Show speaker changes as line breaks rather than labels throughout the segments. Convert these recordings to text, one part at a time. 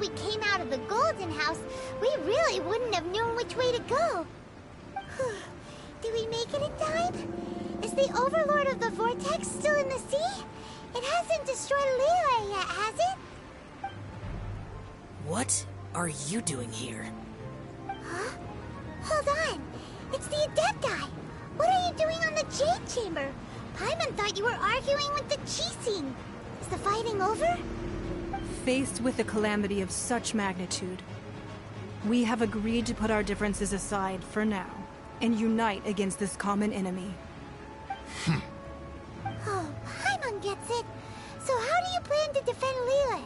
we came out of the Golden House, we really wouldn't have known which way to go. Did we make it in time? Is the Overlord of the Vortex still in the sea? It hasn't destroyed Liyue yet, has it?
What are you doing here?
Huh? Hold on. It's the Adepti. What are you doing on the Jade Chamber? Paimon thought you were arguing with the Qixing. Is the fighting over?
Faced with a calamity of such magnitude, we have agreed to put our differences aside for now and unite against this common enemy.
Oh, Paimon gets it. So how do you plan to defend Liyue?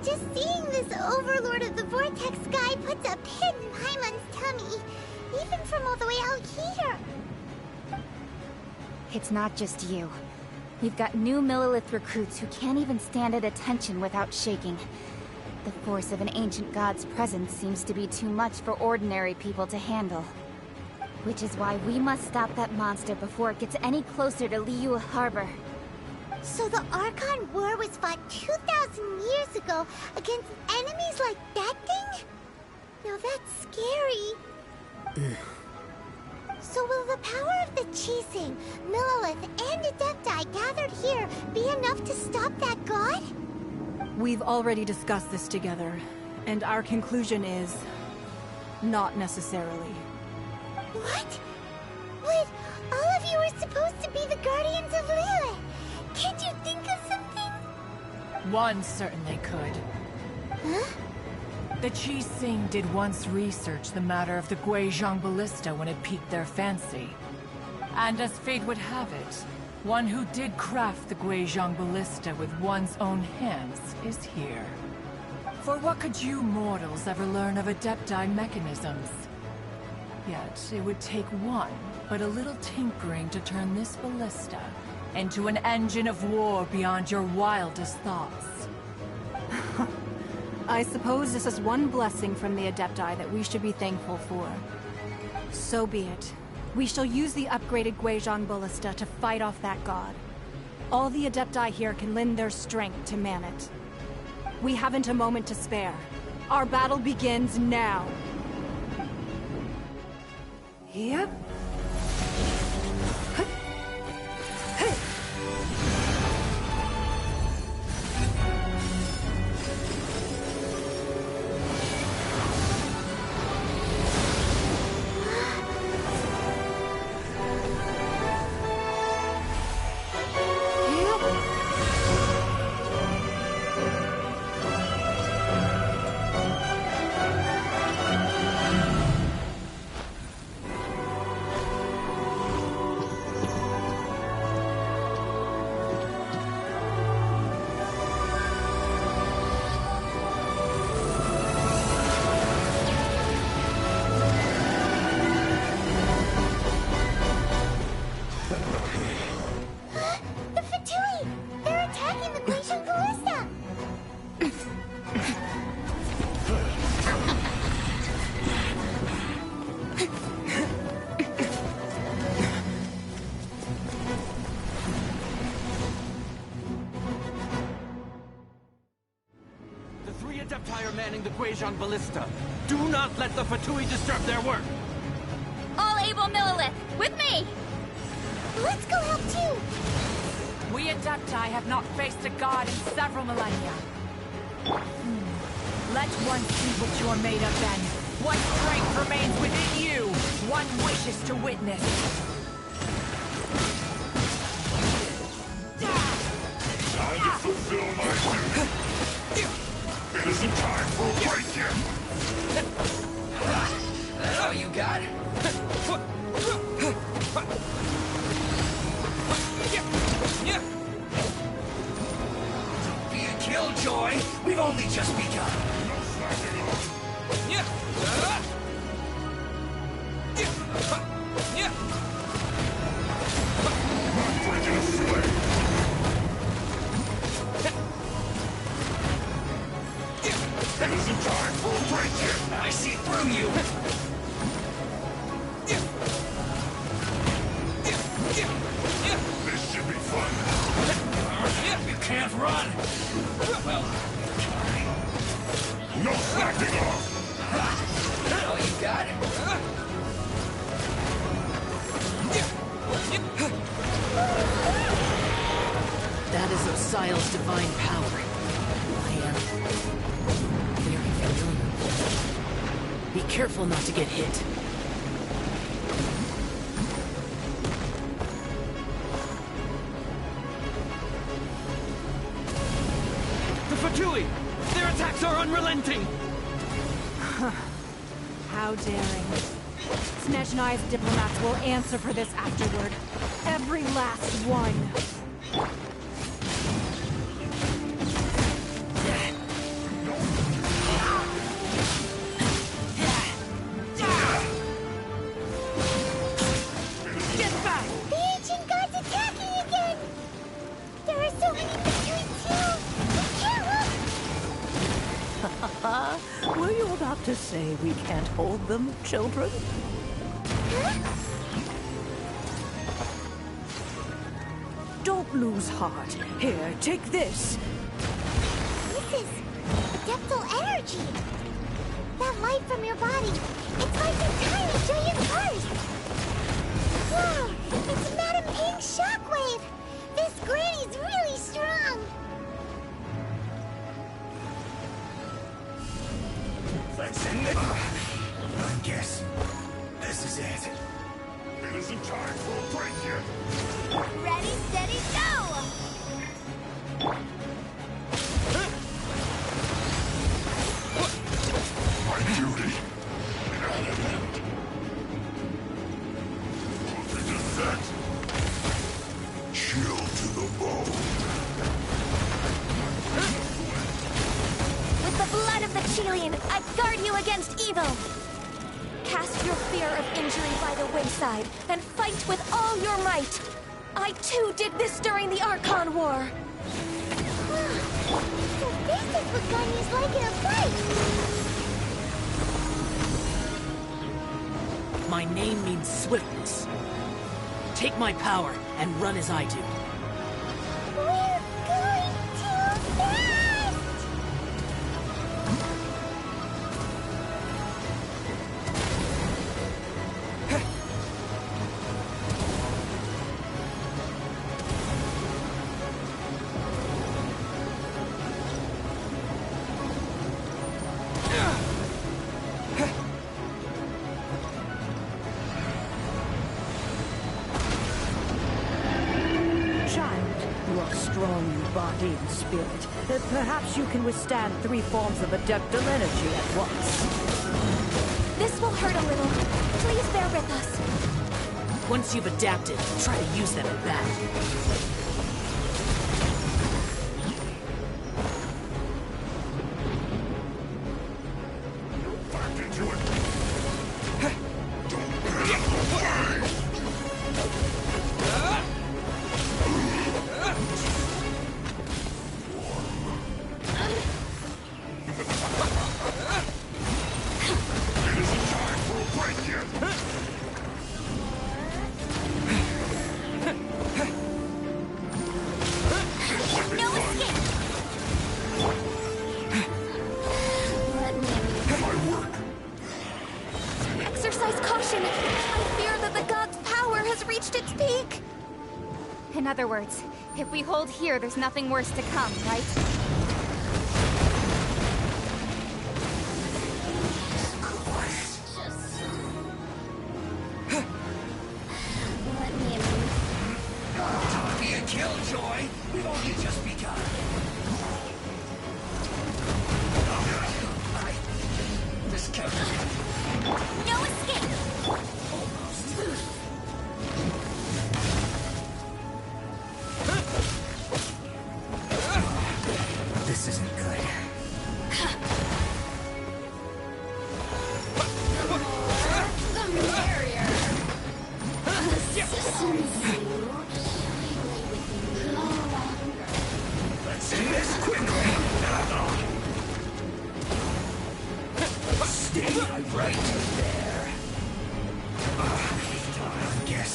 Just seeing this Overlord of the Vortex guy puts a pit in Paimon's tummy, even from all the way out here.
It's not just you. We've got new Millilith recruits who can't even stand at attention without shaking. The force of an ancient god's presence seems to be too much for ordinary people to handle. Which is why we must stop that monster before it gets any closer to Liyue Harbor.
So the Archon War was fought 2,000 years ago against enemies like that thing? Now that's scary. So will the power of the Qixing, Millilith, and Adepti gathered here be enough to stop that god?
We've already discussed this together, and our conclusion is... not necessarily.
What? But all of you are supposed to be the guardians of Liyue. Can't you think of something?
One certainly could.
Huh?
The Qixing did once research the matter of the Guizhong Ballista when it piqued their fancy. And as fate would have it, one who did craft the Guizhong Ballista with one's own hands is here. For what could you mortals ever learn of Adepti mechanisms? Yet, it would take one, but a little tinkering to turn this ballista into an engine of war beyond your wildest thoughts.
I suppose this is one blessing from the Adepti that we should be thankful for. So be it. We shall use the upgraded Guizhong Ballista to fight off that god. All the Adepti here can lend their strength to man it. We haven't a moment to spare. Our battle begins now. Yep.
The Guizhong Ballista. Do not let the Fatui disturb their work!
All able Millilith, with me!
Let's go help too!
We Adepti have not faced a god in several millennia. Let one see what you are made of then. What strength remains within you? One wishes to witness.
Time to fulfill my duty. It isn't time for a break yet.
That's all you got? Don't be a killjoy. We've only just begun.
Breaking a flame. It isn't time for a break yet.
I see through you.
This should be fun.
You can't run. Well,
No slacking off!
Oh, you got it. That is Osial's divine power. I am very familiar. Be careful not to get hit.
The Fatui! Their attacks are unrelenting!
How daring. Snezhnai's diplomats will answer for this afterward. Every last one.
Get back!
The ancient god's attacking again! There are so many Fatui too! We can't look!
Were you about to say we can't hold them, children?
Huh?
Don't lose heart. Here, take this.
This is adeptal energy! That light from your body, it's like a tiny giant burst! Wow! It's Madame Ping's shockwave! This granny's really strong!
That's in it. I guess this is it. It isn't time for a break yet.
Ready, steady, go!
My duty. At an end. Put it to set. Chill to the bone.
With the blood of the Chelian, I guard you against evil! Cast your fear of injury by the wayside, and fight with all your might! I too did this during the Archon War!
So this is what Ganya's like in a fight!
My name means swiftness. Take my power and run as I do.
We're going too fast!
Child, you are strong in body and spirit. Perhaps you can withstand 3 forms of adeptal energy at once.
This will hurt a little. Please bear with us.
Once you've adapted, try to use them in battle.
Back into it. It isn't time for a break yet.
No escape! Let me...
My work.
Exercise caution! I fear that the god's power has reached its peak!
In other words, if we hold here, there's nothing worse to come, right?
Let me...
Don't be a killjoy. We've only just begun. This counter.
No escape!
This isn't good.
The barrier!
Let's end this quickly. Stay right there. I guess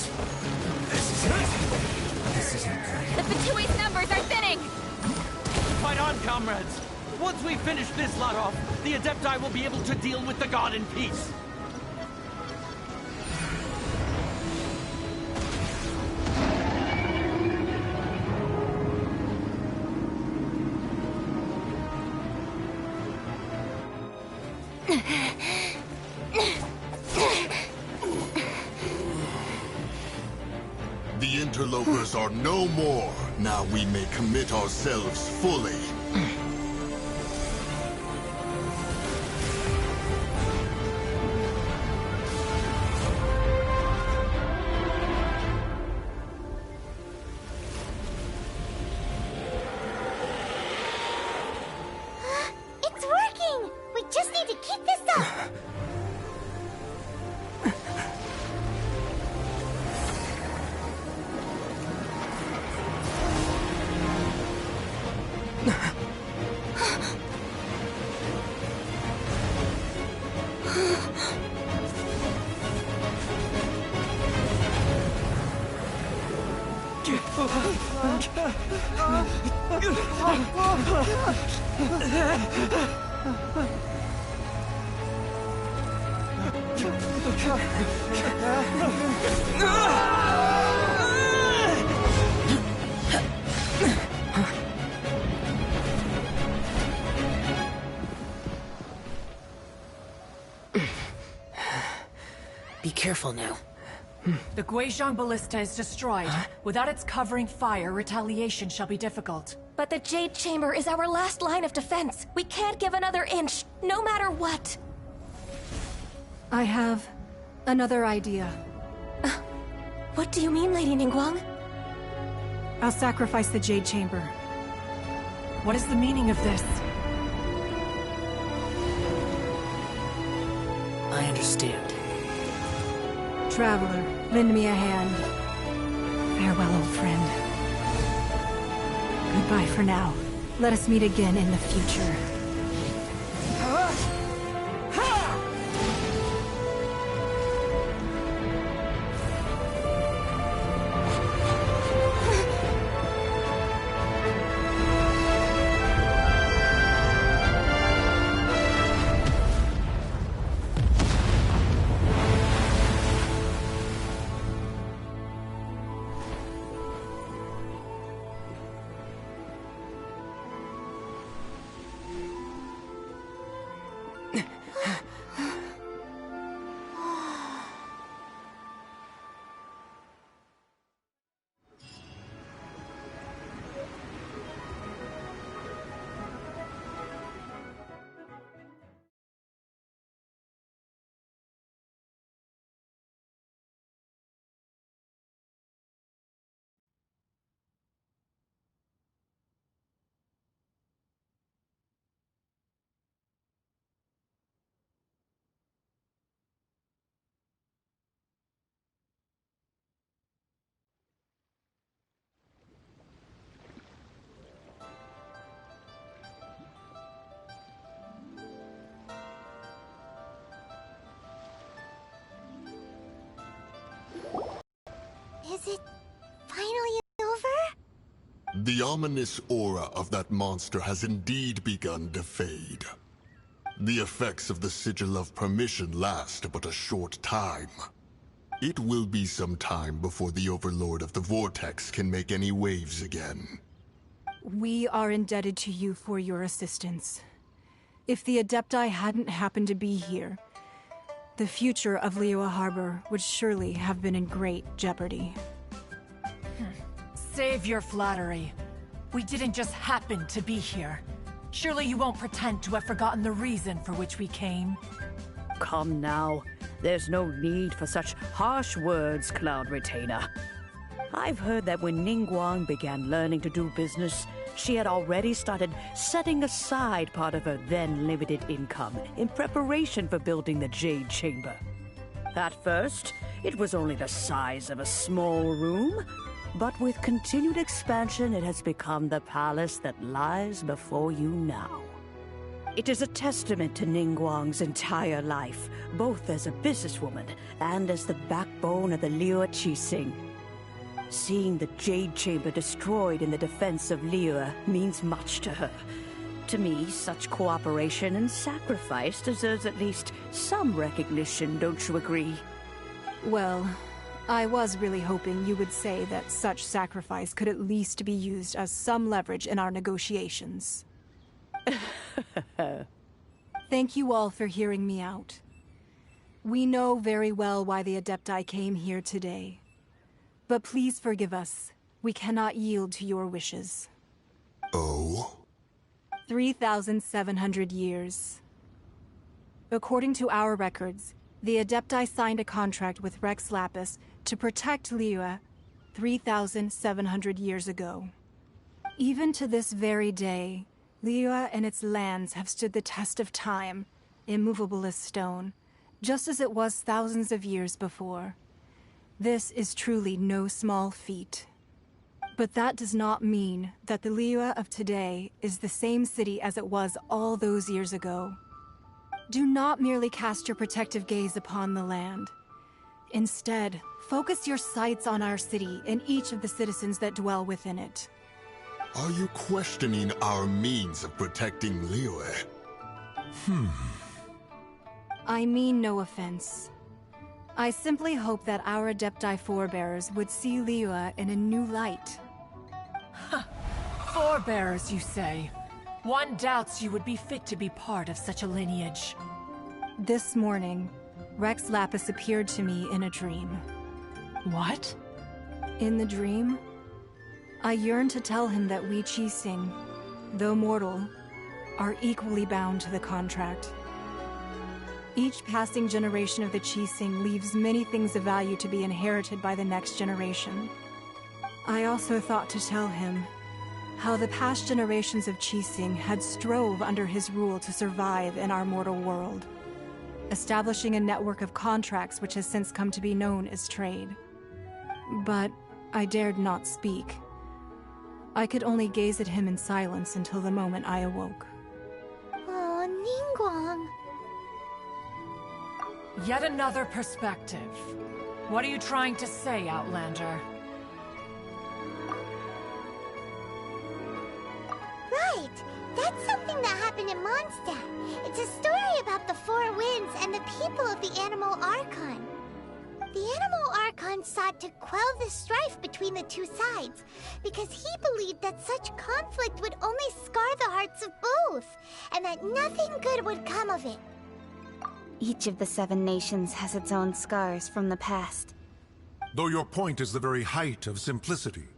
this is it. This isn't good.
The Fatui's numbers are thinning!
Fight on, comrades! Once we finish this lot off, the Adepti will be able to deal with the god in peace.
The interlopers are no more. Now we may commit ourselves fully.
It's working! We just need to keep this up!
Be careful now.
The Guizhong Ballista is destroyed. Without its covering fire, retaliation shall be difficult.
But the Jade Chamber is our last line of defense. We can't give another inch, no matter what.
I have another idea.
What do you mean, Lady Ningguang?
I'll sacrifice the Jade Chamber.
What is the meaning of this?
I understand.
Traveler, lend me a hand. Farewell, old friend. Goodbye for now. Let us meet again in the future.
Is it finally over?
The ominous aura of that monster has indeed begun to fade. The effects of the Sigil of Permission last but a short time. It will be some time before the Overlord of the Vortex can make any waves again.
We are indebted to you for your assistance. If the Adepti hadn't happened to be here, the future of Liyue Harbor would surely have been in great jeopardy.
Save your flattery. We didn't just happen to be here. Surely you won't pretend to have forgotten the reason for which we came.
Come now. There's no need for such harsh words, Cloud Retainer. I've heard that when Ningguang began learning to do business, she had already started setting aside part of her then limited income in preparation for building the Jade Chamber. At first, it was only the size of a small room, but with continued expansion, it has become the palace that lies before you now. It is a testament to Ningguang's entire life, both as a businesswoman and as the backbone of the Liyue Qixing. Seeing the Jade Chamber destroyed in the defense of Liyue means much to her. To me, such cooperation and sacrifice deserves at least some recognition, don't you agree?
Well, I was really hoping you would say that such sacrifice could at least be used as some leverage in our negotiations. Thank you all for hearing me out. We know very well why the Adepti came here today. But please forgive us. We cannot yield to your wishes.
Oh?
3,700 years. According to our records, the Adepti signed a contract with Rex Lapis to protect Liyue 3,700 years ago. Even to this very day, Liyue and its lands have stood the test of time, immovable as stone, just as it was thousands of years before. This is truly no small feat. But that does not mean that the Liyue of today is the same city as it was all those years ago. Do not merely cast your protective gaze upon the land. Instead, focus your sights on our city and each of the citizens that dwell within it.
Are you questioning our means of protecting Liyue?
I mean no offense. I simply hope that our Adepti forebears would see Liyue in a new light.
Forebearers, you say? One doubts you would be fit to be part of such a lineage.
This morning, Rex Lapis appeared to me in a dream.
What?
In the dream, I yearned to tell him that we Qixing, though mortal, are equally bound to the contract. Each passing generation of the Qixing leaves many things of value to be inherited by the next generation. I also thought to tell him how the past generations of Qixing had strove under his rule to survive in our mortal world, establishing a network of contracts which has since come to be known as trade. But I dared not speak. I could only gaze at him in silence until the moment I awoke.
Oh, Ningguang.
Yet another perspective. What are you trying to say, Outlander?
Right! That's something that happened in Mondstadt. It's a story about the Four Winds and the people of the Animal Archon. The Animal Archon sought to quell the strife between the two sides, because he believed that such conflict would only scar the hearts of both, and that nothing good would come of it.
Each of the 7 nations has its own scars from the past.
Though your point is the very height of simplicity.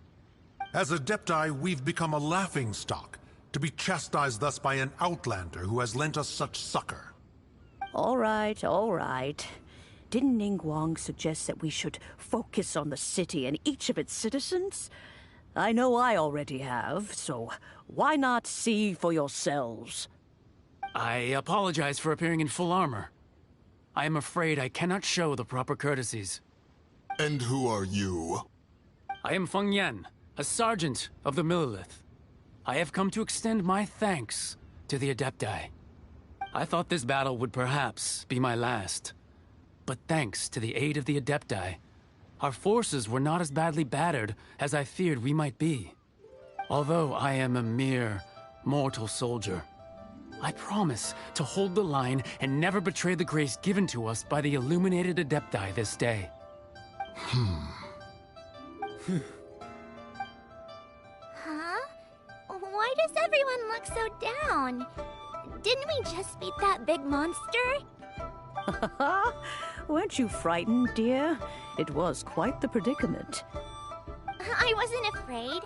As Adepti, we've become a laughingstock, to be chastised thus by an outlander who has lent us such succor.
All right, all right. Didn't Ningguang suggest that we should focus on the city and each of its citizens? I know I already have, so why not see for yourselves?
I apologize for appearing in full armor. I am afraid I cannot show the proper courtesies.
And who are you?
I am Feng Yan, a sergeant of the Millilith. I have come to extend my thanks to the Adepti. I thought this battle would perhaps be my last. But thanks to the aid of the Adepti, our forces were not as badly battered as I feared we might be. Although I am a mere mortal soldier, I promise to hold the line and never betray the grace given to us by the illuminated Adepti this day.
Huh? Why does everyone look so down? Didn't we just beat that big monster?
Weren't you frightened, dear? It was quite the predicament.
I wasn't afraid.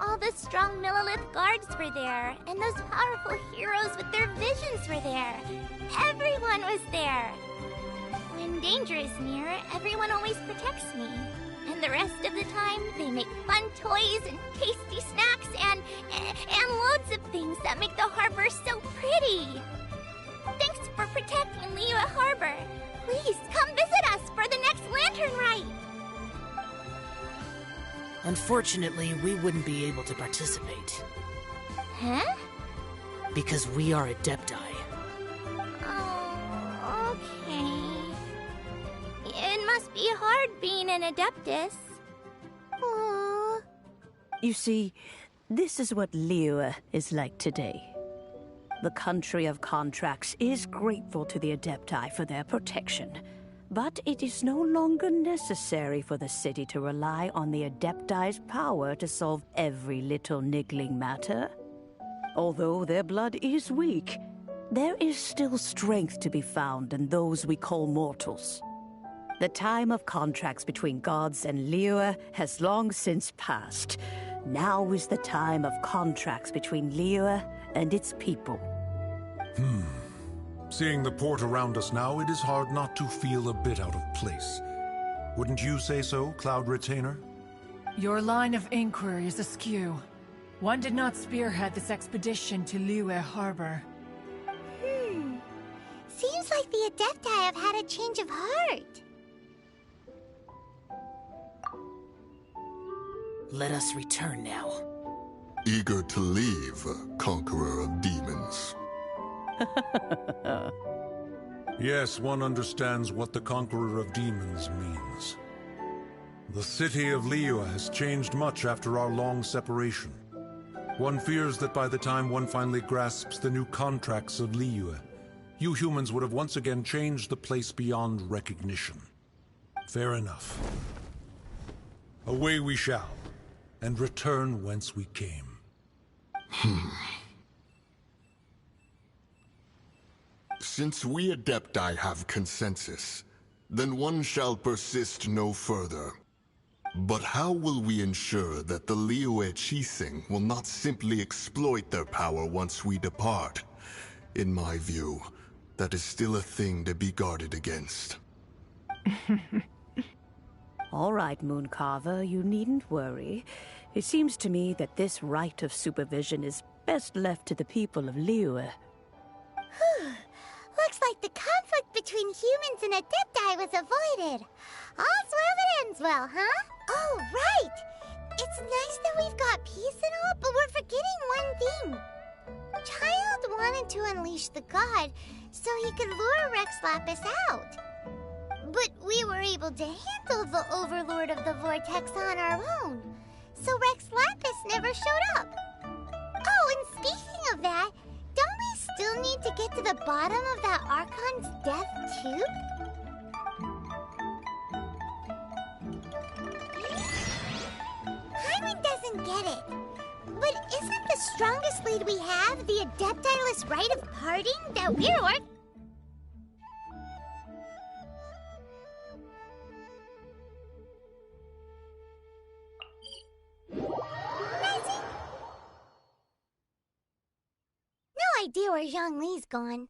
All the strong Millilith guards were there, and those powerful heroes with their visions were there. Everyone was there. When danger is near, everyone always protects me. And the rest of the time, they make fun toys and tasty snacks and loads of things that make the harbor so pretty. Thanks for protecting Liyue Harbor. Please come visit us for the next lantern rite.
Unfortunately, we wouldn't be able to participate.
Huh?
Because we are Adepti.
Oh, okay. It must be hard being an Adeptus. Aww.
You see, this is what Liyue is like today. The country of contracts is grateful to the Adepti for their protection, but it is no longer necessary for the city to rely on the Adepti's power to solve every little niggling matter. Although their blood is weak, there is still strength to be found in those we call mortals. The time of contracts between gods and Liyue has long since passed. Now is the time of contracts between Liyue and its people.
Seeing the port around us now, it is hard not to feel a bit out of place. Wouldn't you say so, Cloud Retainer?
Your line of inquiry is askew. One did not spearhead this expedition to Liyue Harbor.
Seems like the Adepti have had a change of heart.
Let us return now.
Eager to leave, Conqueror of Demons.
Yes, one understands what the Conqueror of Demons means. The city of Liyue has changed much after our long separation. One fears that by the time one finally grasps the new contracts of Liyue, you humans would have once again changed the place beyond recognition. Fair enough. Away we shall, and return whence we came.
Since we Adepti have consensus, then one shall persist no further. But how will we ensure that the Liyue Qixing will not simply exploit their power once we depart? In my view, that is still a thing to be guarded against.
All right, Mooncarver, you needn't worry. It seems to me that this right of supervision is best left to the people of Liyue.
Looks like the conflict between humans and Adepti was avoided. All's well that ends well, huh? Oh, right! It's nice that we've got peace and all, but we're forgetting one thing. Child wanted to unleash the god so he could lure Rex Lapis out. But we were able to handle the Overlord of the Vortex on our own, so Rex Lapis never showed up. Oh, and speaking of that, don't we still need to get to the bottom of that Archon's death, too? Hyman doesn't get it. But isn't the strongest lead we have the Adepti-less rite of parting that we're Amazing! No idea where Zhongli's gone.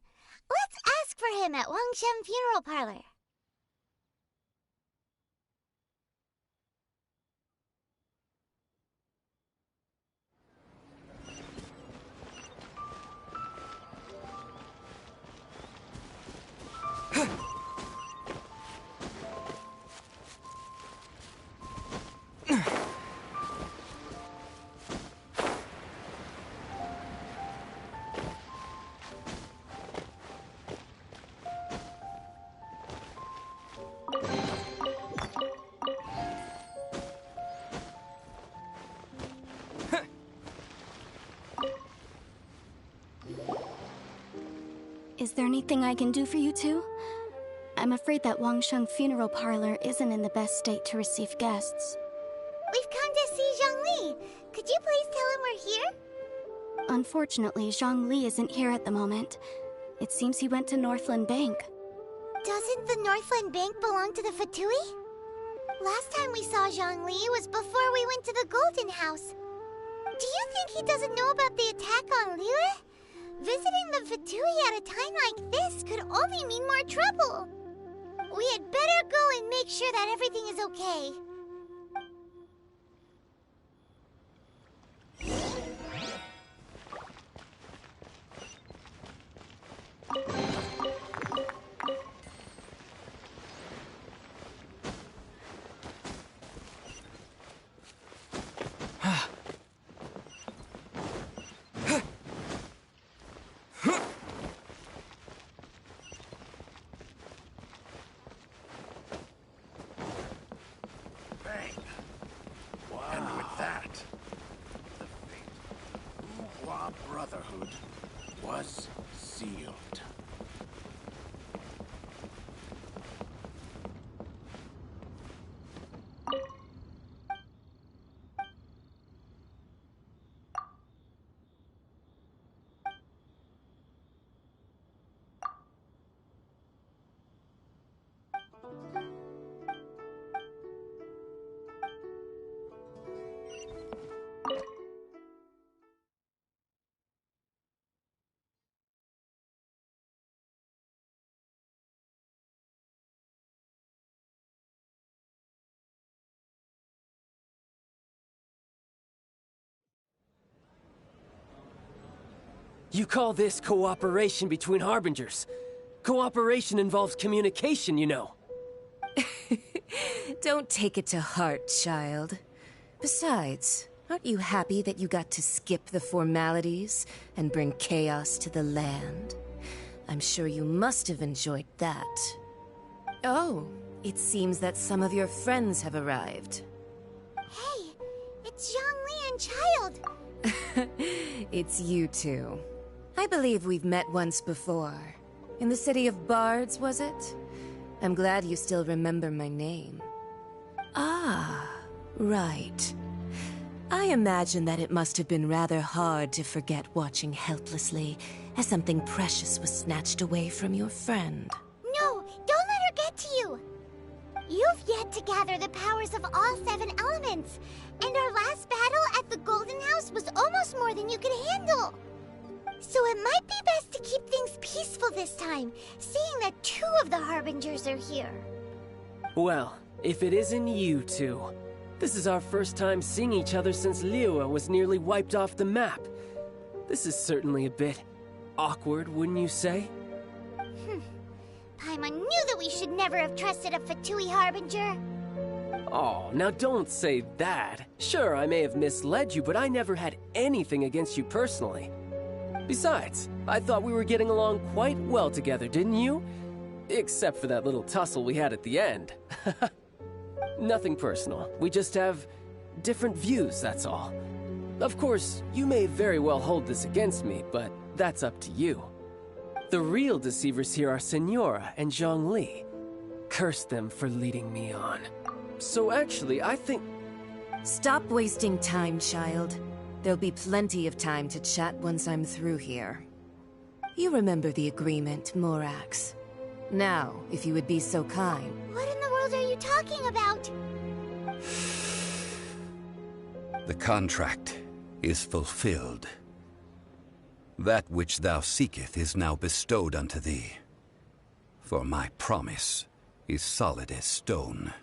Let's ask for him at Wangshen Funeral Parlor.
Is there anything I can do for you two? I'm afraid that Wangsheng Funeral Parlor isn't in the best state to receive guests.
We've come to see Zhongli. Could you please tell him we're here?
Unfortunately, Zhongli isn't here at the moment. It seems he went to Northland Bank.
Doesn't the Northland Bank belong to the Fatui? Last time we saw Zhongli was before we went to the Golden House. Do you think he doesn't know about the attack on Liyue? Visiting the Fatui at a time like this could only mean more trouble. We had better go and make sure that everything is okay.
sealed.
You call this cooperation between Harbingers? Cooperation involves communication, you know.
Don't take it to heart, child. Besides, aren't you happy that you got to skip the formalities and bring chaos to the land? I'm sure you must have enjoyed that. Oh, it seems that some of your friends have arrived.
Hey, it's Zhongli and Child.
It's you two. I believe we've met once before. In the city of Bards, was it? I'm glad you still remember my name. Ah, right. I imagine that it must have been rather hard to forget watching helplessly as something precious was snatched away from your friend.
No, don't let her get to you. You've yet to gather the powers of all 7 elements, and our last battle at the Golden House was almost more than you could handle. So it might be best to keep things peaceful this time, seeing that 2 of the Harbingers are here.
Well, if it isn't you two. This is our first time seeing each other since Liyue was nearly wiped off the map. This is certainly a bit awkward, wouldn't you say?
Paimon knew that we should never have trusted a Fatui Harbinger.
Oh, now don't say that. Sure, I may have misled you, but I never had anything against you personally. Besides, I thought we were getting along quite well together, didn't you? Except for that little tussle we had at the end. Nothing personal. We just have different views, that's all. Of course, you may very well hold this against me, but that's up to you. The real deceivers here are Senora and Zhongli. Curse them for leading me on. So actually, I think...
Stop wasting time, child. There'll be plenty of time to chat once I'm through here. You remember the agreement, Morax. Now, if you would be so kind.
What in the world are you talking about?
The contract is fulfilled. That which thou seeketh is now bestowed unto thee. For my promise is solid as stone.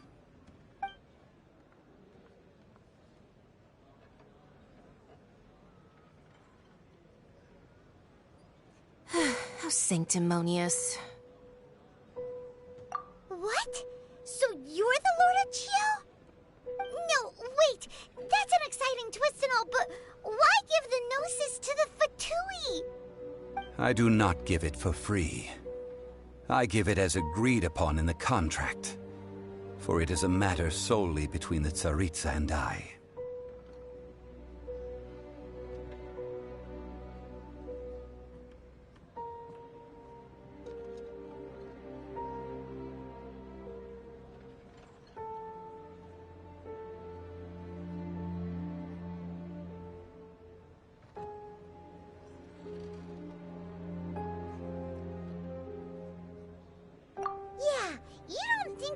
How sanctimonious.
What? So you're the Lord of Chio? No, wait. That's an exciting twist and all, but why give the Gnosis to the Fatui?
I do not give it for free. I give it as agreed upon in the contract. For it is a matter solely between the Tsaritsa and I.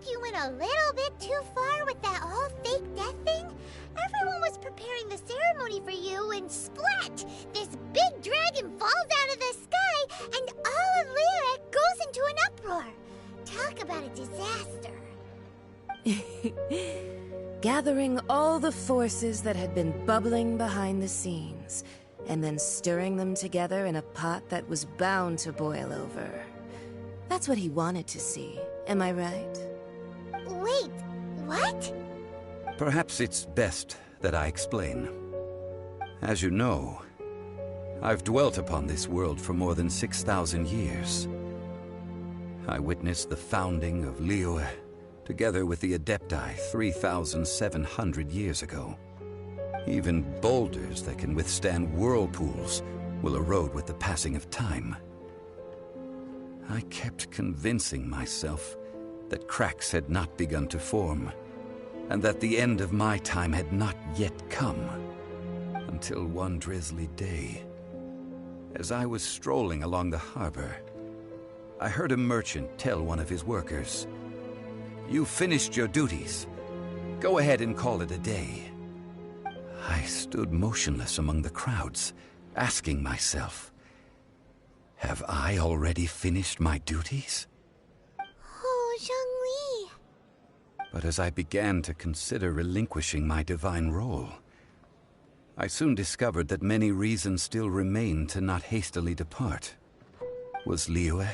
You went a little bit too far with that whole fake death thing? Everyone was preparing the ceremony for you, and splat! This big dragon falls out of the sky, and all of Lyric goes into an uproar. Talk about a disaster.
Gathering all the forces that had been bubbling behind the scenes, and then stirring them together in a pot that was bound to boil over. That's what he wanted to see, am I right?
Wait, what?
Perhaps it's best that I explain. As you know, I've dwelt upon this world for more than 6,000 years. I witnessed the founding of Liyue, together with the Adepti 3,700 years ago. Even boulders that can withstand whirlpools will erode with the passing of time. I kept convincing myself that cracks had not begun to form, and that the end of my time had not yet come. Until one drizzly day, as I was strolling along the harbor, I heard a merchant tell one of his workers, "You've finished your duties. Go ahead and call it a day." I stood motionless among the crowds, asking myself, have I already finished my duties?
Oh, Zhongli.
But as I began to consider relinquishing my divine role, I soon discovered that many reasons still remained to not hastily depart. Was Liyue,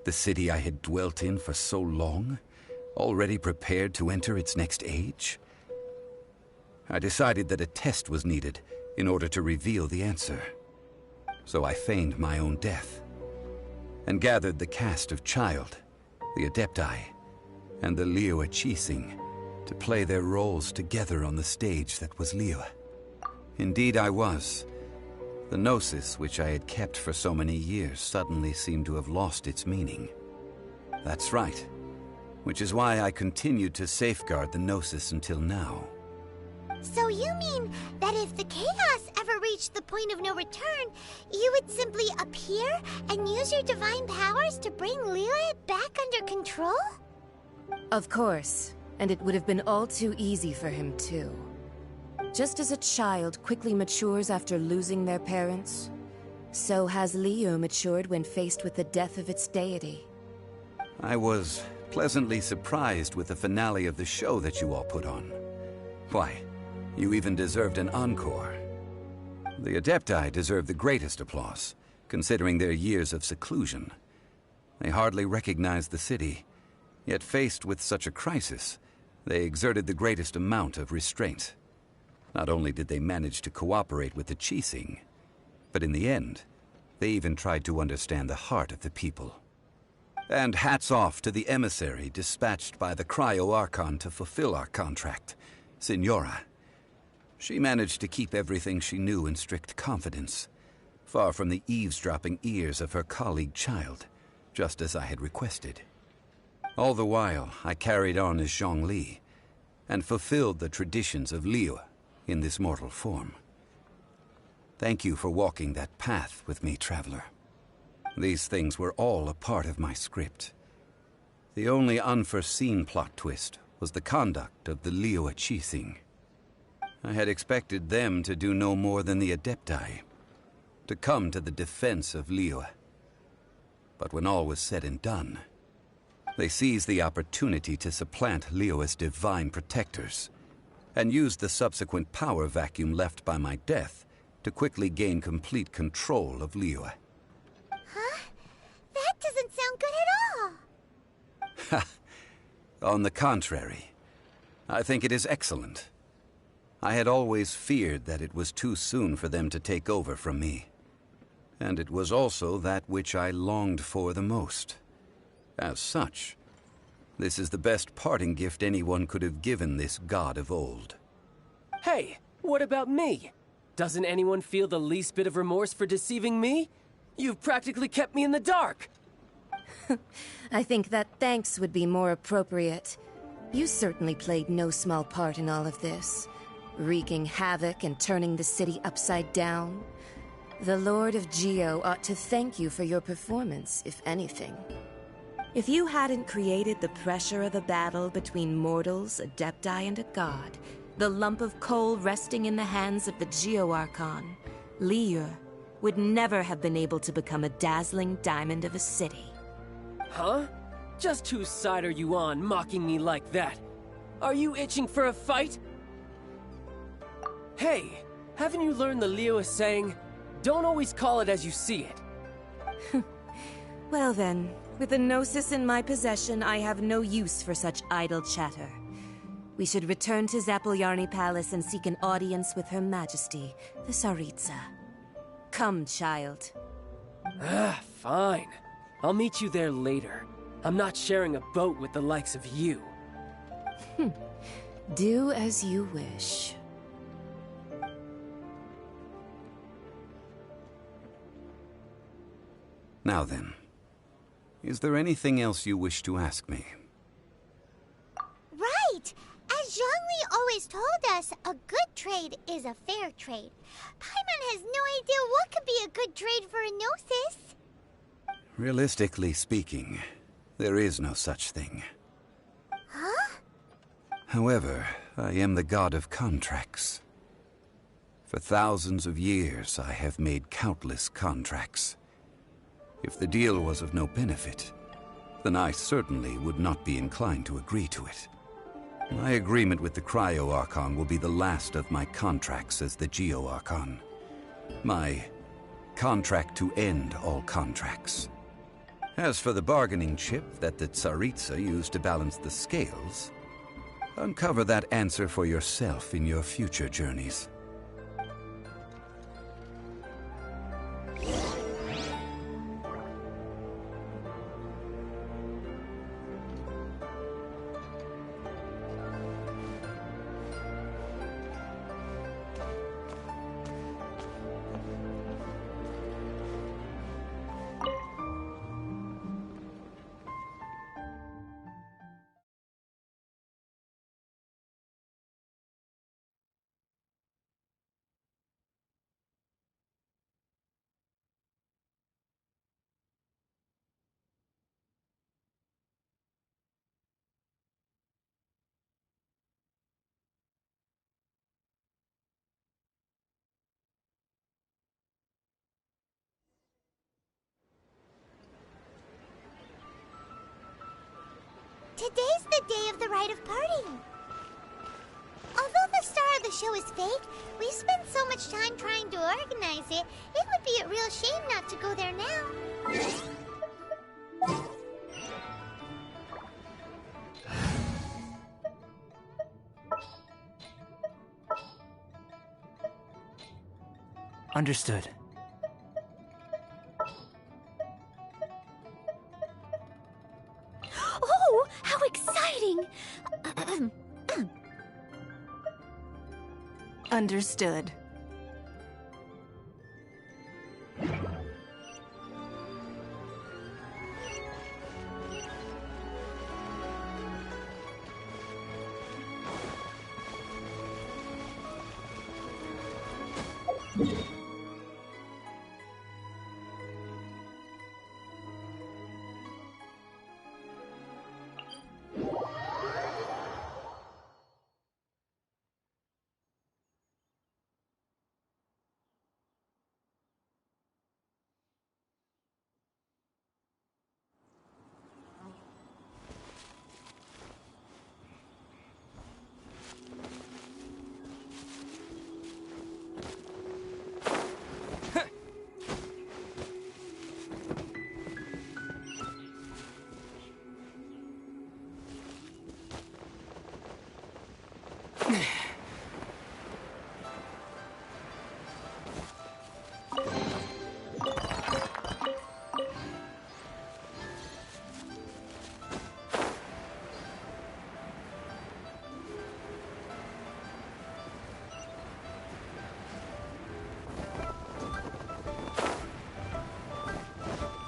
the city I had dwelt in for so long, already prepared to enter its next age? I decided that a test was needed in order to reveal the answer. So I feigned my own death, and gathered the cast of Child, the Adepti, and the Liyue Qixing to play their roles together on the stage that was Liyue. Indeed I was. The Gnosis, which I had kept for so many years, suddenly seemed to have lost its meaning. That's right, which is why I continued to safeguard the Gnosis until now.
So you mean that if the chaos ever reached the point of no return, you would simply appear and use your divine powers to bring Liyue back under control?
Of course, and it would have been all too easy for him too. Just as a child quickly matures after losing their parents, so has Liyue matured when faced with the death of its deity.
I was pleasantly surprised with the finale of the show that you all put on. Why, you even deserved an encore. The Adepti deserve the greatest applause, considering their years of seclusion. They hardly recognized the city, yet faced with such a crisis, they exerted the greatest amount of restraint. Not only did they manage to cooperate with the Qixing, but in the end, they even tried to understand the heart of the people. And hats off to the emissary dispatched by the Cryo-Archon to fulfill our contract, Signora. She managed to keep everything she knew in strict confidence, far from the eavesdropping ears of her colleague Child, just as I had requested. All the while, I carried on as Zhongli, and fulfilled the traditions of Liyue in this mortal form. Thank you for walking that path with me, Traveler. These things were all a part of my script. The only unforeseen plot twist was the conduct of the Liyue Qixing. I had expected them to do no more than the Adepti, to come to the defense of Liyue. But when all was said and done, they seized the opportunity to supplant Liyue's divine protectors, and used the subsequent power vacuum left by my death to quickly gain complete control of Liyue.
Huh? That doesn't sound good at all!
Ha! On the contrary, I think it is excellent. I had always feared that it was too soon for them to take over from me. And it was also that which I longed for the most. As such, this is the best parting gift anyone could have given this god of old.
Hey, what about me? Doesn't anyone feel the least bit of remorse for deceiving me? You've practically kept me in the dark!
I think that thanks would be more appropriate. You certainly played no small part in all of this, wreaking havoc and turning the city upside down. The Lord of Geo ought to thank you for your performance, if anything. If you hadn't created the pressure of a battle between mortals, Adepti, and a god, the lump of coal resting in the hands of the Geo-Archon, Liyue would never have been able to become a dazzling diamond of a city.
Huh? Just whose side are you on, mocking me like that? Are you itching for a fight? Hey, haven't you learned the Liyue saying, don't always call it as you see it?
Well then, with the Gnosis in my possession, I have no use for such idle chatter. We should return to Zapoljarny Palace and seek an audience with Her Majesty, the Tsaritsa. Come, Child.
Fine. I'll meet you there later. I'm not sharing a boat with the likes of you.
Do as you wish.
Now then, Is there anything else you wish to ask me?
Right! As Zhongli always told us, a good trade is a fair trade. Paimon has no idea what could be a good trade for Enosis.
Realistically speaking, there is no such thing.
Huh?
However, I am the god of contracts. For thousands of years, I have made countless contracts. If the deal was of no benefit, then I certainly would not be inclined to agree to it. My agreement with the Cryo-Archon will be the last of my contracts as the Geo-Archon. My contract to end all contracts. As for the bargaining chip that the Tsaritsa used to balance the scales, uncover that answer for yourself in your future journeys.
Today's the day of the rite of parting. Although the star of the show is fake, we spent so much time trying to organize it, it would be a real shame not to go there now.
Understood.
Oh, how exciting!
Understood.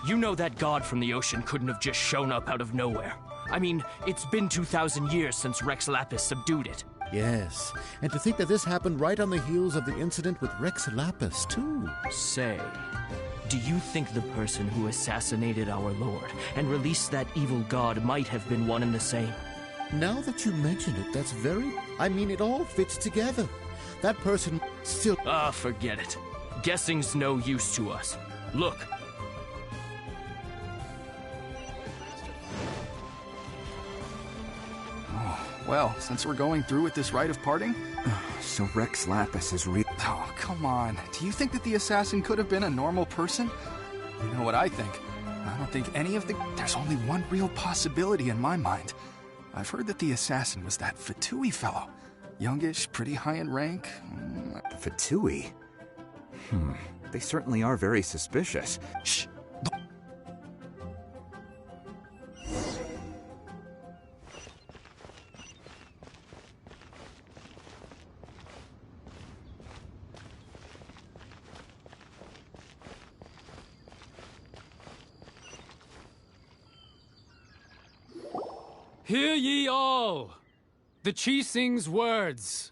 You know that god from the ocean couldn't have just shown up out of nowhere. I mean, it's been 2,000 years since Rex Lapis subdued it.
Yes, and to think that this happened right on the heels of the incident with Rex Lapis, too.
Say, do you think the person who assassinated our lord and released that evil god might have been one and the same?
Now that you mention it, that's very... I mean, it all fits together. That person still...
Ah, forget it. Guessing's no use to us. Look.
Well, since we're going through with this rite of parting...
So Rex Lapis is real...
Oh, come on. Do you think that the assassin could have been a normal person? You know what I think? I don't think any of the... There's only one real possibility in my mind. I've heard that the assassin was that Fatui fellow. Youngish, pretty high in rank.
Fatui? They certainly are very suspicious.
Shh!
Hear ye all! The Qixing's words.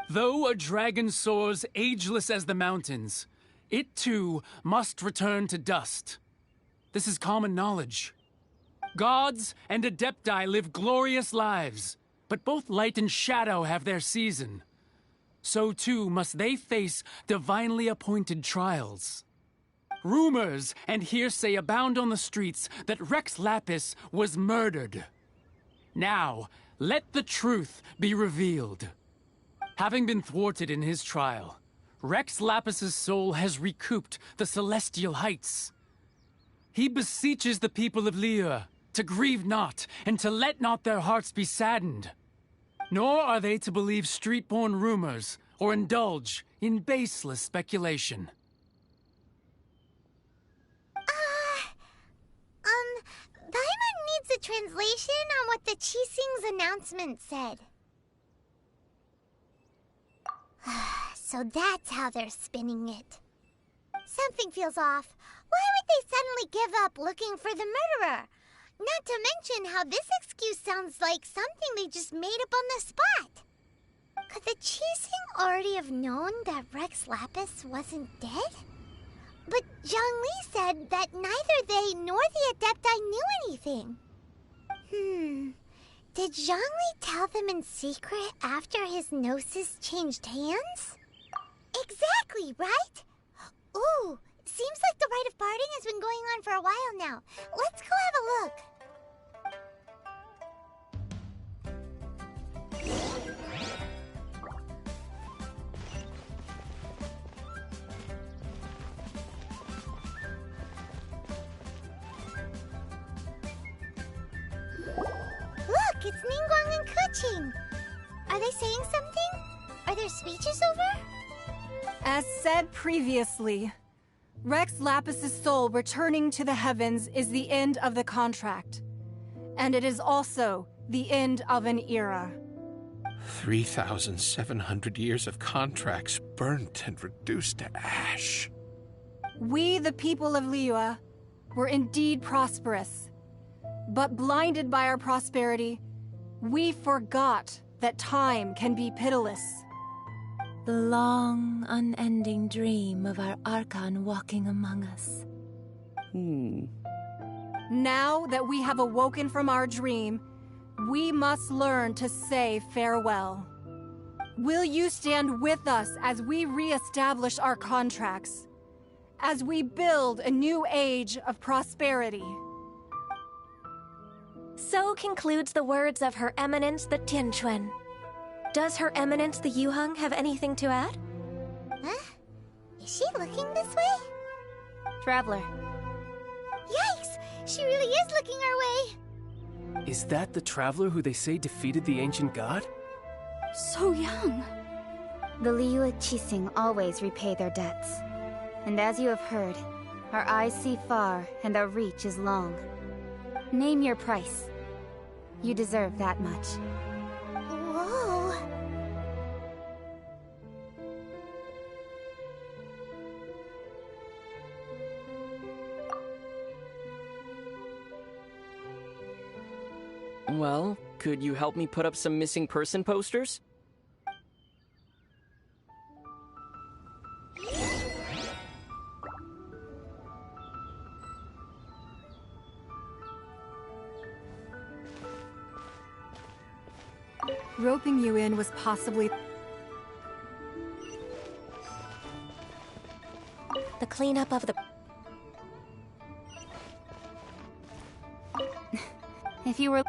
Though a dragon soars ageless as the mountains, it too must return to dust. This is common knowledge. Gods and Adepti live glorious lives, but both light and shadow have their season. So too must they face divinely appointed trials. Rumors and hearsay abound on the streets that Rex Lapis was murdered. Now, let the truth be revealed. Having been thwarted in his trial, Rex Lapis's soul has recouped the celestial heights. He beseeches the people of Liyue to grieve not and to let not their hearts be saddened. Nor are they to believe street-born rumors or indulge in baseless speculation.
Paimon needs a translation on what the Qixing's announcement said. So that's how they're spinning it. Something feels off. Why would they suddenly give up looking for the murderer? Not to mention how this excuse sounds like something they just made up on the spot. Could the Qixing already have known that Rex Lapis wasn't dead? But Zhongli said that neither they nor the Adepti knew anything. Did Zhongli tell them in secret after his gnosis changed hands? Exactly, right? Ooh, seems like the rite of parting has been going on for a while now. Let's go have a look. Look, it's Ningguang and Keqing. Are they saying something? Are their speeches over?
As said previously, Rex Lapis's soul returning to the heavens is the end of the contract. And it is also the end of an era.
3,700 years of contracts burnt and reduced to ash.
We, the people of Liyue, were indeed prosperous. But blinded by our prosperity, we forgot that time can be pitiless.
The long, unending dream of our archon walking among us.
Now that we have awoken from our dream, we must learn to say farewell. Will you stand with us as we re-establish our contracts? As we build a new age of prosperity?
So concludes the words of Her Eminence the Tianquan. Does Her Eminence the Yuheng have anything to add?
Huh? Is she looking this way?
Traveler.
Yikes! She really is looking our way!
Is that the traveler who they say defeated the ancient god?
So young. The Liyue Qixing always repay their debts. And as you have heard, our eyes see far and our reach is long. Name your price. You deserve that much.
Whoa.
Well, could you help me put up some missing person posters?
Roping you in was possibly...
The cleanup of the...
If you were...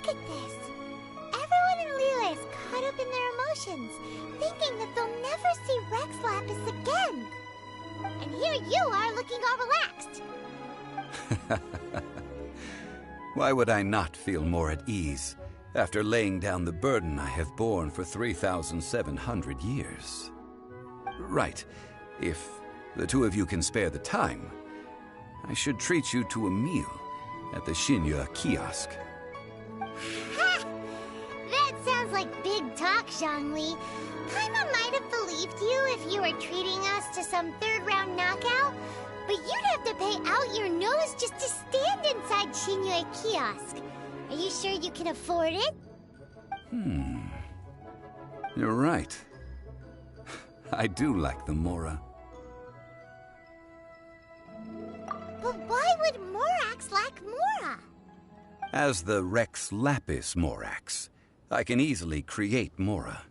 Look at this. Everyone in Liyue is caught up in their emotions, thinking that they'll never see Rex Lapis again. And here you are looking all relaxed.
Why would I not feel more at ease after laying down the burden I have borne for 3,700 years? Right. If the two of you can spare the time, I should treat you to a meal at the Xinyu kiosk.
Ha! That sounds like big talk, Zhongli. Paimon might have believed you if you were treating us to some third-round knockout, but you'd have to pay out your nose just to stand inside Xinyu kiosk. Are you sure you can afford it?
You're right. I do like the Mora.
But why would Morax lack Mora?
As the Rex Lapis Morax, I can easily create Mora.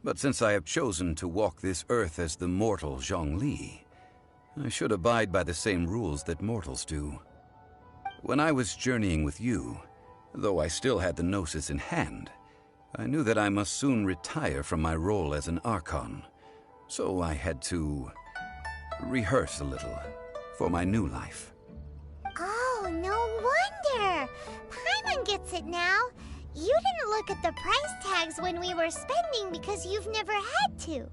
But since I have chosen to walk this earth as the mortal Zhongli, I should abide by the same rules that mortals do. When I was journeying with you, though I still had the Gnosis in hand, I knew that I must soon retire from my role as an archon, so I had to rehearse a little for my new life.
Oh, no wonder! Paimon gets it now. You didn't look at the price tags when we were spending because you've never had to.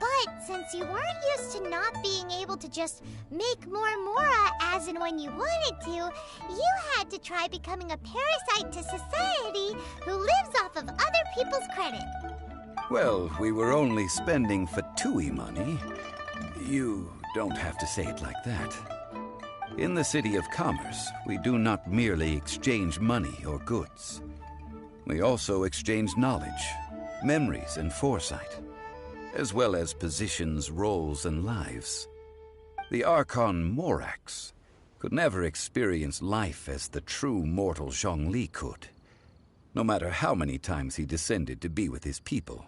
But since you weren't used to not being able to just make more Mora as and when you wanted to, you had to try becoming a parasite to society who lives off of other people's credit.
Well, we were only spending Fatui money. You don't have to say it like that. In the City of Commerce, we do not merely exchange money or goods. We also exchange knowledge, memories, and foresight, as well as positions, roles, and lives. The Archon Morax could never experience life as the true mortal Zhongli could, no matter how many times he descended to be with his people.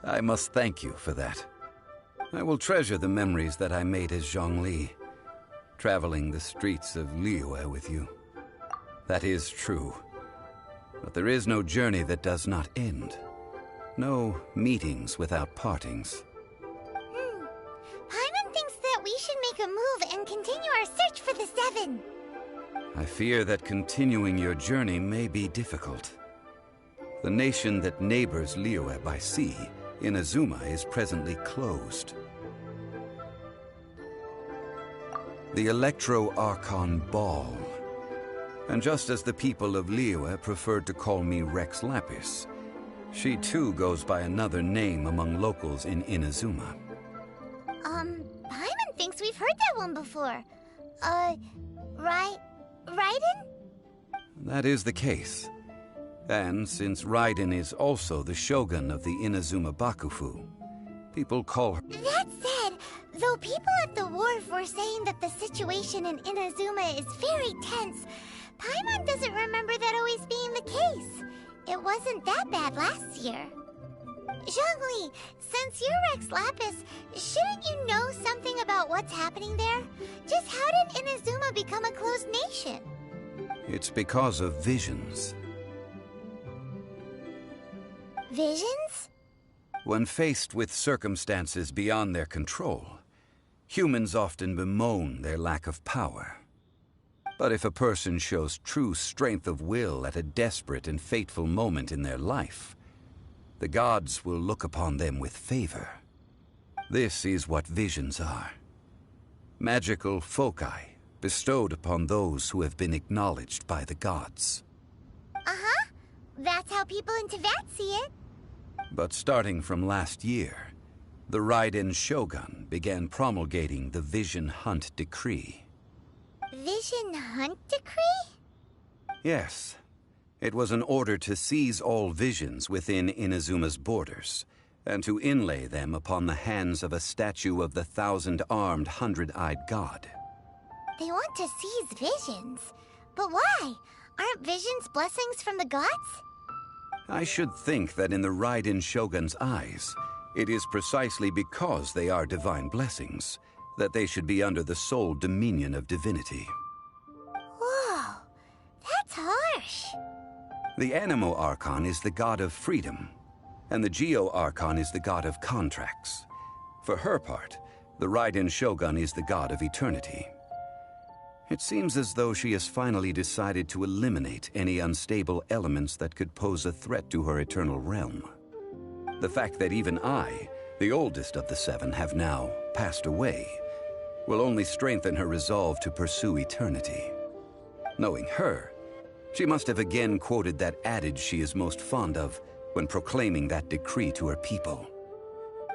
I must thank you for that. I will treasure the memories that I made as Zhongli, traveling the streets of Liyue with you. That is true. But there is no journey that does not end. No meetings without partings.
Paimon thinks that we should make a move and continue our search for the Seven.
I fear that continuing your journey may be difficult. The nation that neighbors Liyue by sea, Inazuma, is presently closed. The Electro-Archon Ball. And just as the people of Liyue preferred to call me Rex Lapis, she too goes by another name among locals in Inazuma.
Paimon thinks we've heard that one before. Raiden?
That is the case. And since Raiden is also the shogun of the Inazuma Bakufu, people call her...
That said, though people at the wharf were saying that the situation in Inazuma is very tense, Paimon doesn't remember that always being the case. It wasn't that bad last year. Zhongli, since you're Rex Lapis, shouldn't you know something about what's happening there? Just how did Inazuma become a closed nation?
It's because of visions.
Visions?
When faced with circumstances beyond their control, humans often bemoan their lack of power. But if a person shows true strength of will at a desperate and fateful moment in their life, the gods will look upon them with favor. This is what visions are. Magical foci bestowed upon those who have been acknowledged by the gods.
Uh-huh. That's how people in Teyvat see it.
But starting from last year, the Raiden Shogun began promulgating the Vision Hunt Decree.
Vision Hunt Decree?
Yes. It was an order to seize all visions within Inazuma's borders, and to inlay them upon the hands of a statue of the 1,000-armed, 100-eyed god.
They want to seize visions. But why? Aren't visions blessings from the gods?
I should think that in the Raiden Shogun's eyes, it is precisely because they are divine blessings that they should be under the sole dominion of divinity.
Whoa!
The Animo Archon is the god of freedom, and the Geo Archon is the god of contracts. For her part, the Raiden Shogun is the god of eternity. It seems as though she has finally decided to eliminate any unstable elements that could pose a threat to her eternal realm. The fact that even I, the oldest of the seven, have now passed away will only strengthen her resolve to pursue eternity. Knowing her, she must have again quoted that adage she is most fond of when proclaiming that decree to her people.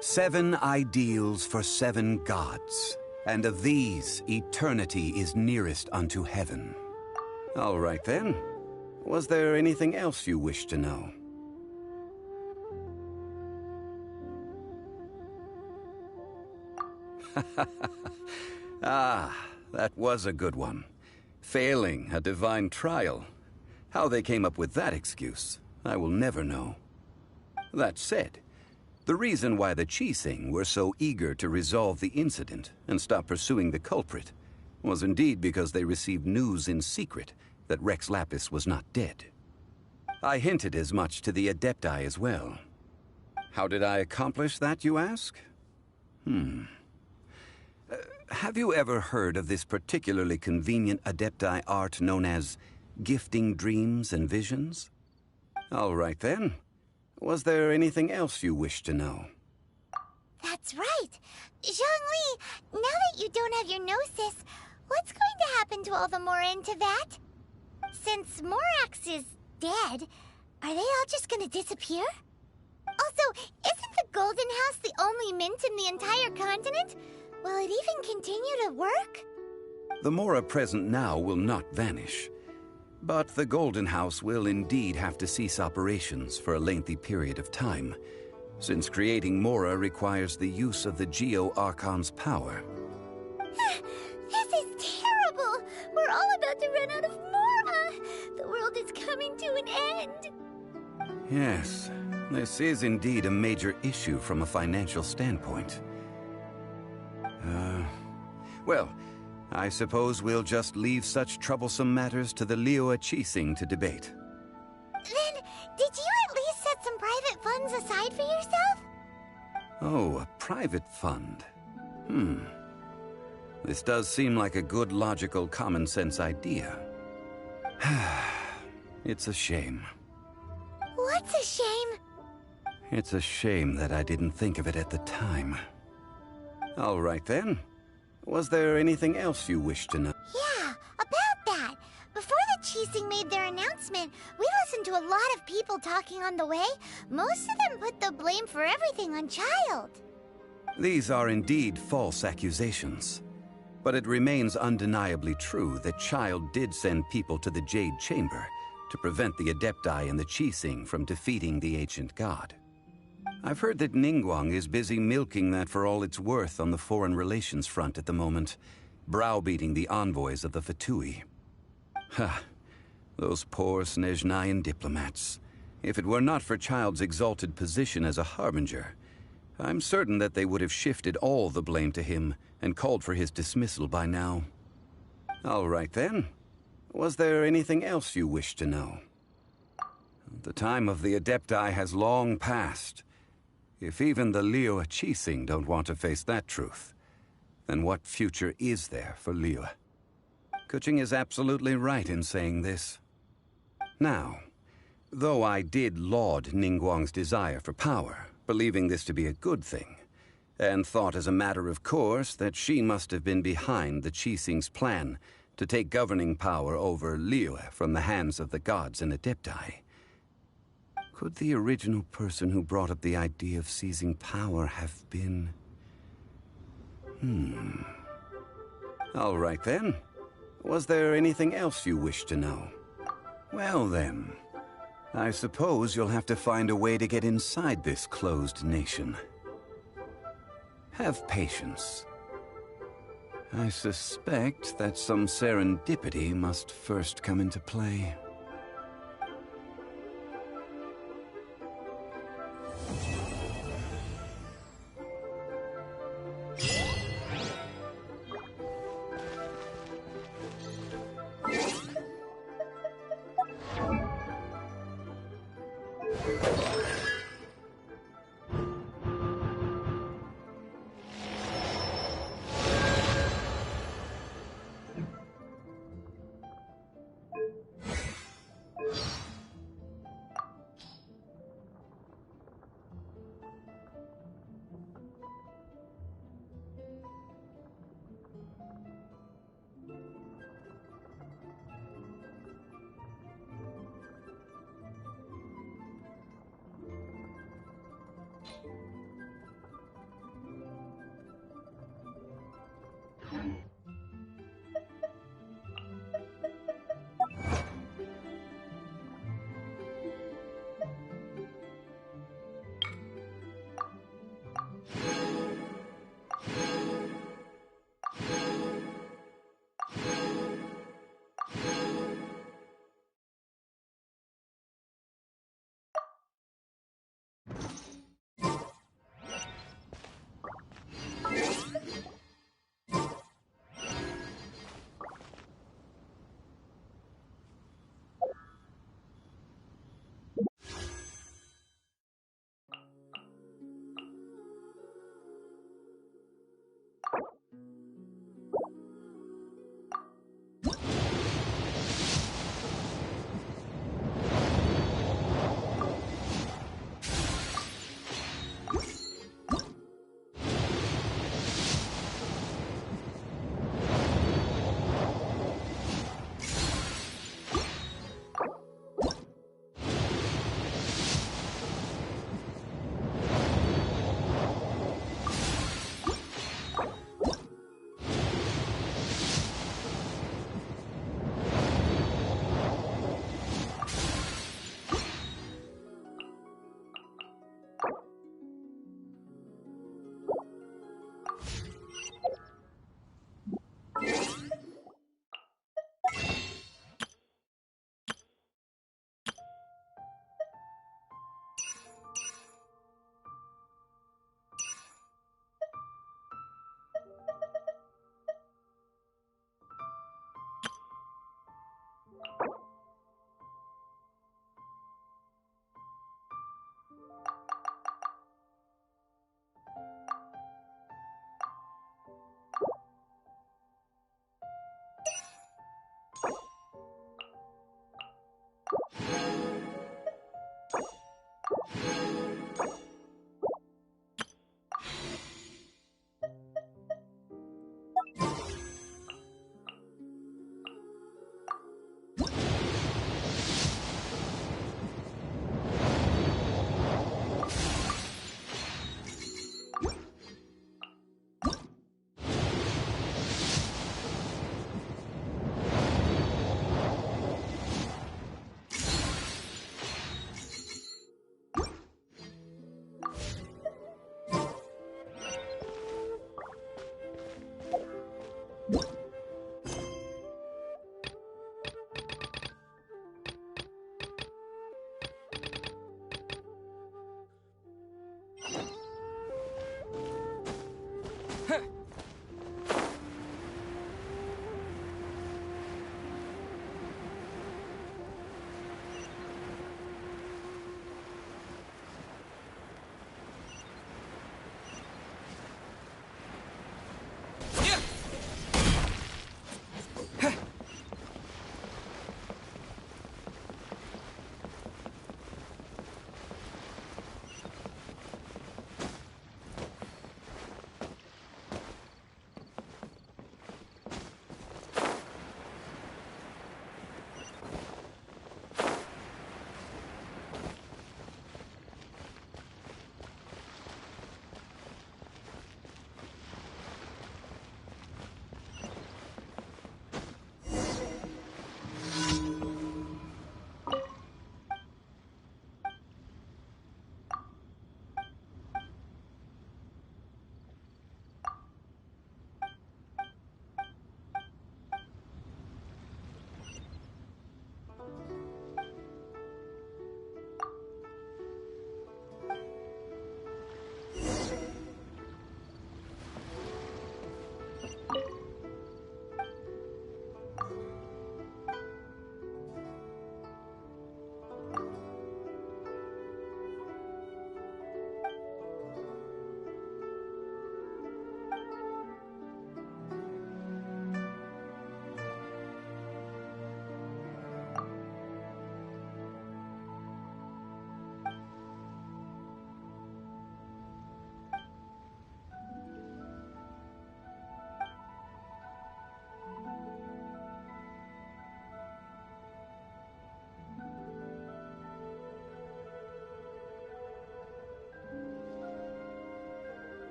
7 ideals for 7 gods, and of these, eternity is nearest unto heaven. All right then. Was there anything else you wish to know? Ah, that was a good one. Failing a divine trial. How they came up with that excuse, I will never know. That said, the reason why the Qixing were so eager to resolve the incident and stop pursuing the culprit was indeed because they received news in secret that Rex Lapis was not dead. I hinted as much to the Adepti as well. How did I accomplish that, you ask? Have you ever heard of this particularly convenient Adepti art known as gifting dreams and visions? All right then. Was there anything else you wish to know?
That's right. Zhongli, now that you don't have your gnosis, what's going to happen to all the Mora in Teyvat? Since Morax is dead, are they all just gonna disappear? Also, isn't the Golden House the only mint in the entire continent? Will it even continue to work?
The Mora present now will not vanish. But the Golden House will indeed have to cease operations for a lengthy period of time, since creating Mora requires the use of the Geo Archon's power.
This is terrible! We're all about to run out of Mora! The world is coming to an end!
Yes, this is indeed a major issue from a financial standpoint. Well, I suppose we'll just leave such troublesome matters to the Liyue Qixing to debate.
Then, did you at least set some private funds aside for yourself?
Oh, a private fund. This does seem like a good, logical, common-sense idea. It's a shame.
What's a shame?
It's a shame that I didn't think of it at the time. All right then. Was there anything else you wish to know?
Yeah, about that. Before the Qixing made their announcement, we listened to a lot of people talking on the way. Most of them put the blame for everything on Child.
These are indeed false accusations. But it remains undeniably true that Child did send people to the Jade Chamber to prevent the Adepti and the Qixing from defeating the ancient god. I've heard that Ningguang is busy milking that for all it's worth on the foreign relations front at the moment, browbeating the envoys of the Fatui. Those poor Snezhnayan diplomats. If it were not for Child's exalted position as a harbinger, I'm certain that they would have shifted all the blame to him and called for his dismissal by now. All right then. Was there anything else you wish to know? The time of the Adepti has long passed. If even the Liyue Qixing don't want to face that truth, then what future is there for Liyue? Kuching is absolutely right in saying this. Now, though I did laud Ningguang's desire for power, believing this to be a good thing, and thought as a matter of course that she must have been behind the Qixing's plan to take governing power over Liyue from the hands of the gods and Adepti, could the original person who brought up the idea of seizing power have been... All right then. Was there anything else you wish to know? Well then, I suppose you'll have to find a way to get inside this closed nation. Have patience. I suspect that some serendipity must first come into play.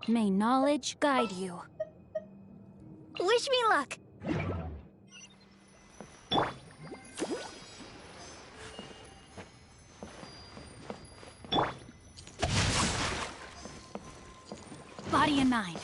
May knowledge guide you.
Wish me luck!
Body in mind.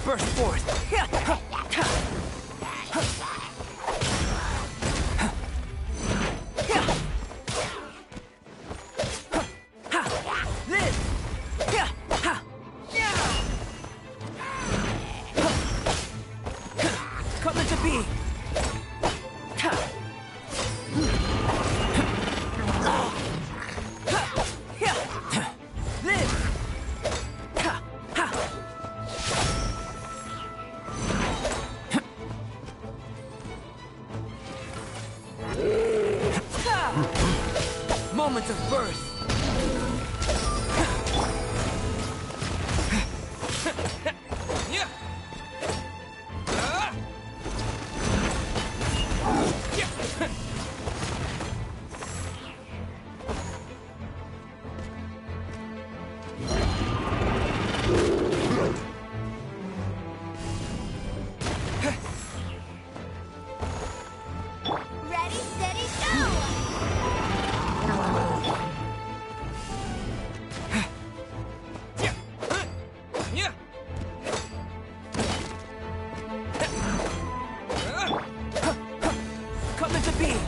Burst forth! Come into being! Moment of birth!
Ready, steady, go!
Come into being!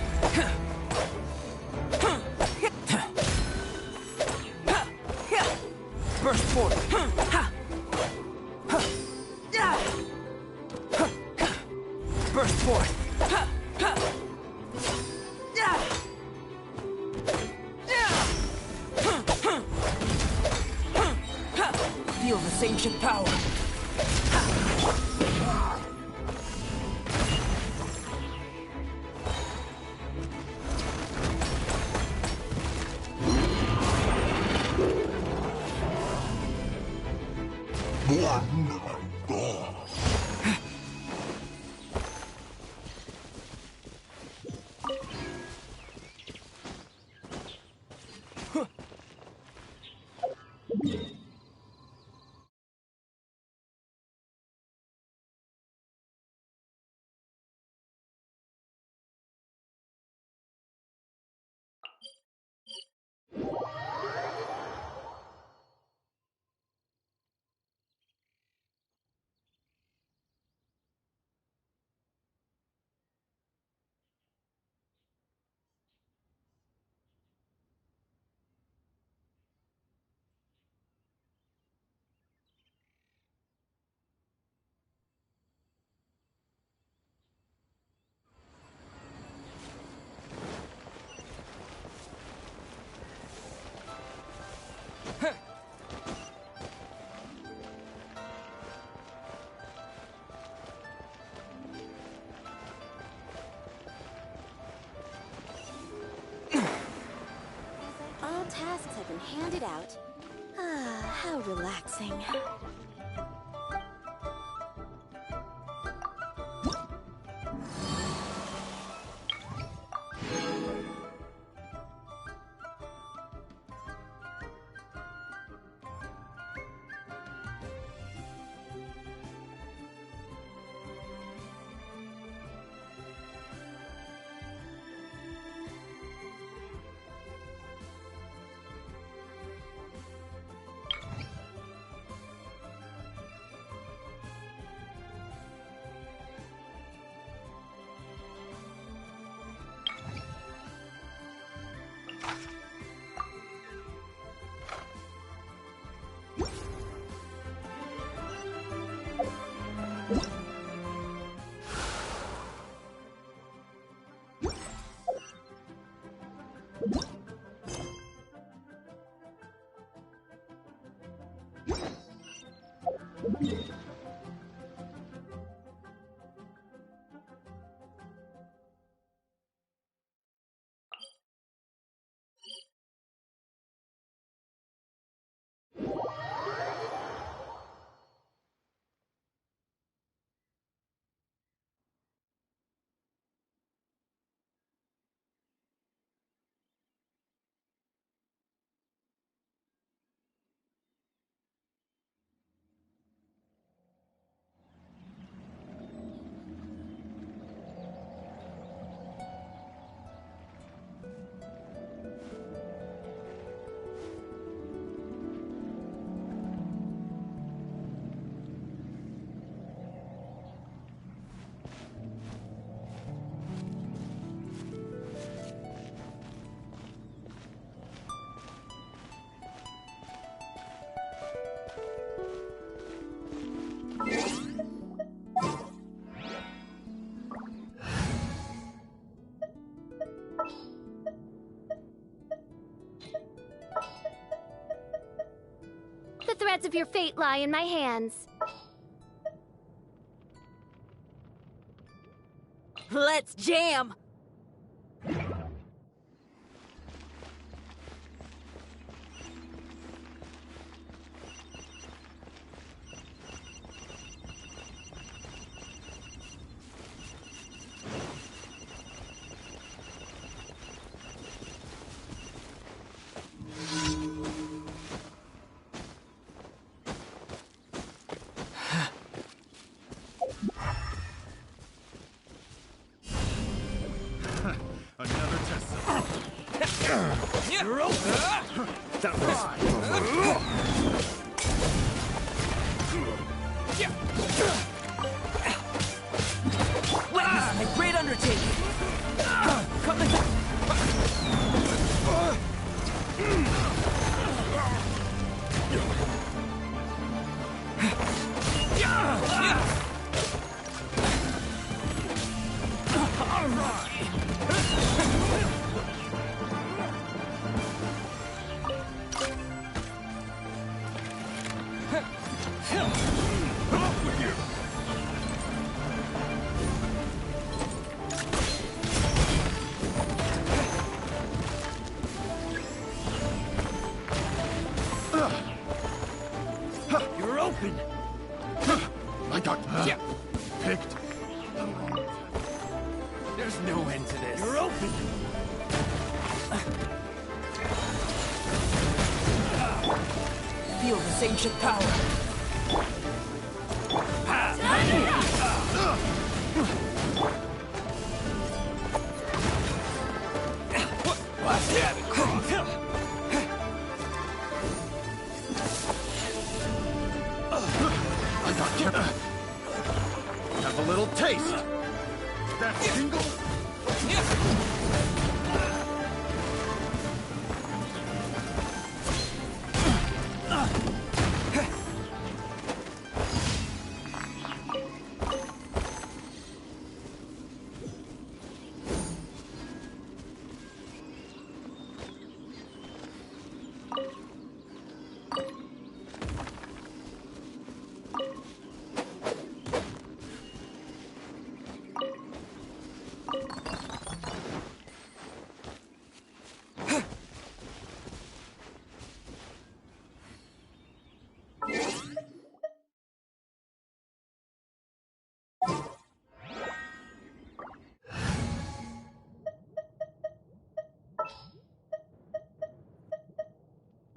Burst forth! Burst forth! Feel this ancient power!
tasks have been handed out. Ah, how relaxing. The threads of your fate lie in my hands.
Let's jam!
Another test.
You're open.
That was.
Witness my great undertaking. Come and...
You're open. I got picked. There's no end to this.
You're open. Feel this ancient power.
I got you. Have a little taste. That tingle.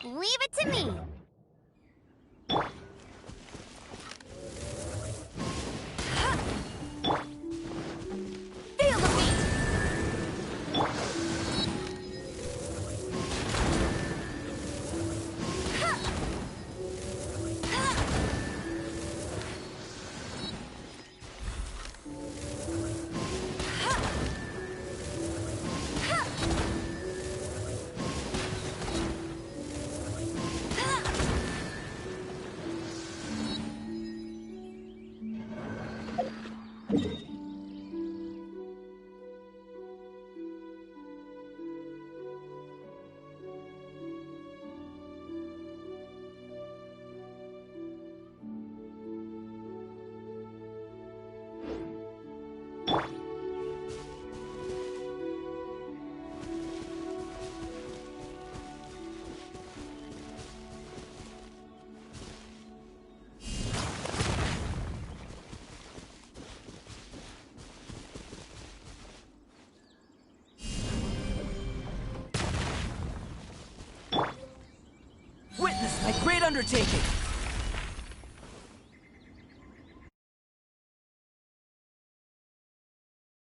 Leave it to me. Feel the beat.
Witness my great undertaking!